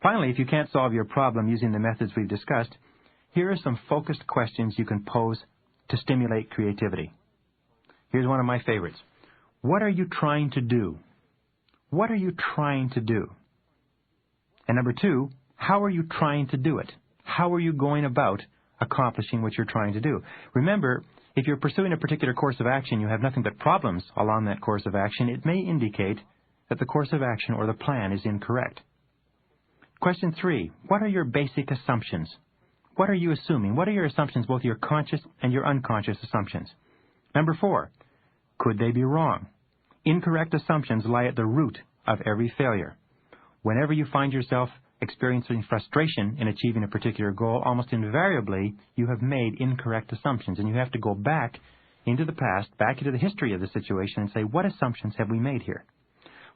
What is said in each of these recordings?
Finally, if you can't solve your problem using the methods we've discussed, here are some focused questions you can pose to stimulate creativity. Here's one of my favorites. What are you trying to do? What are you trying to do? And number 2, how are you trying to do it? How are you going about accomplishing what you're trying to do? Remember, if you're pursuing a particular course of action, you have nothing but problems along that course of action, it may indicate that the course of action or the plan is incorrect. Question 3, what are your basic assumptions? What are you assuming? What are your assumptions, both your conscious and your unconscious assumptions? Number 4, could they be wrong? Incorrect assumptions lie at the root of every failure. Whenever you find yourself experiencing frustration in achieving a particular goal, almost invariably you have made incorrect assumptions, and you have to go back into the past, back into the history of the situation and say, what assumptions have we made here?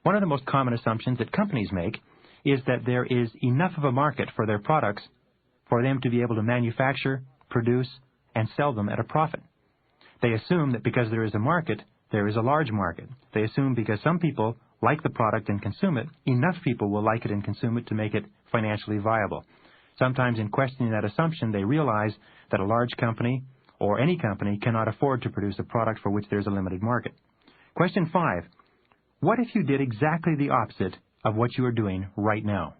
One of the most common assumptions that companies make is that there is enough of a market for their products for them to be able to manufacture, produce, and sell them at a profit. They assume that because there is a market, there is a large market. They assume because some people like the product and consume it, enough people will like it and consume it to make it financially viable. Sometimes in questioning that assumption, they realize that a large company or any company cannot afford to produce a product for which there's a limited market. Question 5, what if you did exactly the opposite of what you are doing right now?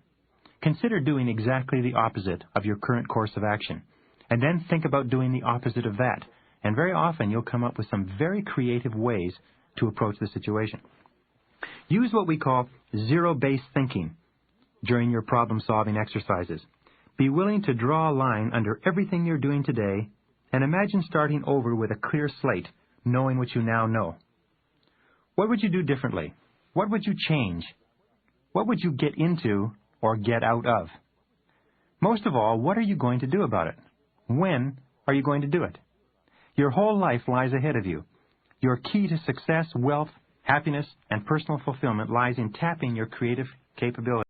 Consider doing exactly the opposite of your current course of action, and then think about doing the opposite of that. And very often you'll come up with some very creative ways to approach the situation. Use what we call zero-based thinking during your problem-solving exercises. Be willing to draw a line under everything you're doing today and imagine starting over with a clear slate, knowing what you now know. What would you do differently? What would you change? What would you get into or get out of? Most of all, what are you going to do about it? When are you going to do it? Your whole life lies ahead of you. Your key to success, wealth, happiness, and personal fulfillment lies in tapping your creative capability.